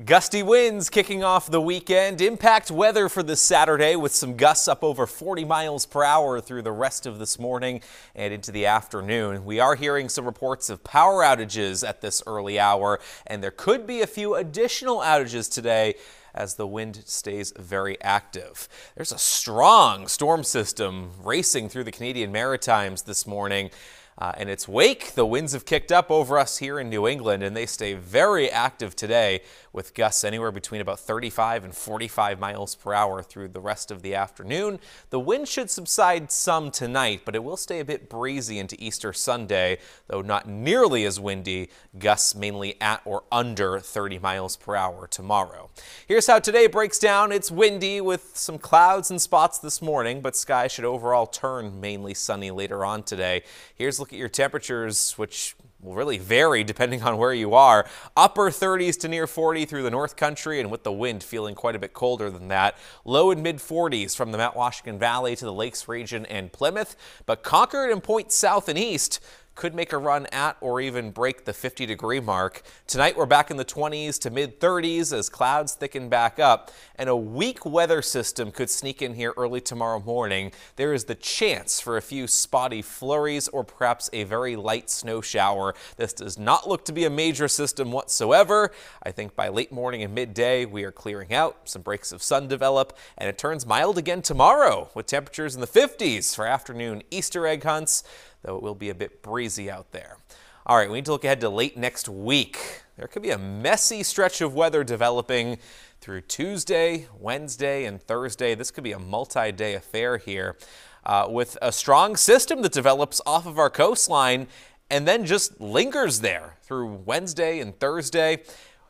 Gusty winds kicking off the weekend. Impact weather for this Saturday with some gusts up over 40 miles per hour through the rest of this morning and into the afternoon. We are hearing some reports of power outages at this early hour, and there could be a few additional outages today as the wind stays very active. There's a strong storm system racing through the Canadian Maritimes this morning. In its wake, the winds have kicked up over us here in New England, and they stay very active today with gusts anywhere between about 35 and 45 miles per hour through the rest of the afternoon. The wind should subside some tonight, but it will stay a bit breezy into Easter Sunday, though not nearly as windy. Gusts mainly at or under 30 miles per hour tomorrow. Here's how today breaks down. It's windy with some clouds and spots this morning, but skies should overall turn mainly sunny later on today. Here's a look at your temperatures, which will really vary depending on where you are. Upper 30s to near 40 through the North Country, and with the wind feeling quite a bit colder than that. Low and mid 40s from the Mount Washington Valley to the Lakes region and Plymouth, but Concord and points south and east could make a run at or even break the 50-degree mark. Tonight we're back in the 20s to mid-30s as clouds thicken back up, and a weak weather system could sneak in here early tomorrow morning. There is the chance for a few spotty flurries or perhaps a very light snow shower. This does not look to be a major system whatsoever. I think by late morning and midday we are clearing out, some breaks of sun develop, and it turns mild again tomorrow with temperatures in the 50s for afternoon Easter egg hunts, though it will be a bit breezy out there. All right, we need to look ahead to late next week. There could be a messy stretch of weather developing through Tuesday, Wednesday, and Thursday. This could be a multi-day affair here with a strong system that develops off of our coastline and then just lingers there through Wednesday and Thursday.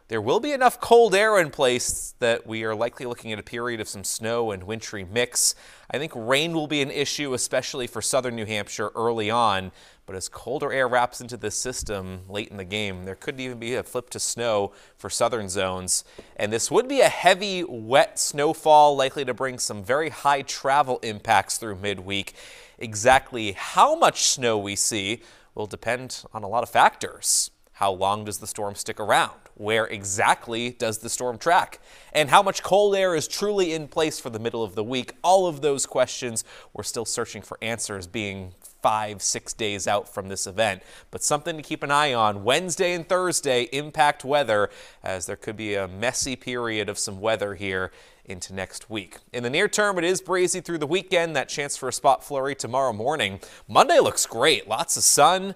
There will be enough cold air in place that we are likely looking at a period of some snow and wintry mix. I think rain will be an issue, especially for southern New Hampshire early on. But as colder air wraps into this system late in the game, there could even be a flip to snow for southern zones. And this would be a heavy, wet snowfall, likely to bring some very high travel impacts through midweek. Exactly how much snow we see will depend on a lot of factors. How long does the storm stick around? Where exactly does the storm track? And how much cold air is truly in place for the middle of the week? All of those questions we're still searching for answers, being 5-6 days out from this event. But something to keep an eye on. Wednesday and Thursday impact weather, as there could be a messy period of some weather here into next week. In the near term, it is breezy through the weekend. That chance for a spot flurry tomorrow morning. Monday looks great. Lots of sun.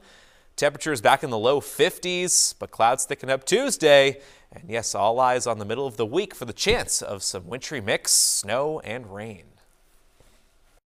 Temperatures back in the low 50s, but clouds thicken up Tuesday. And yes, all eyes on the middle of the week for the chance of some wintry mix, snow, and rain.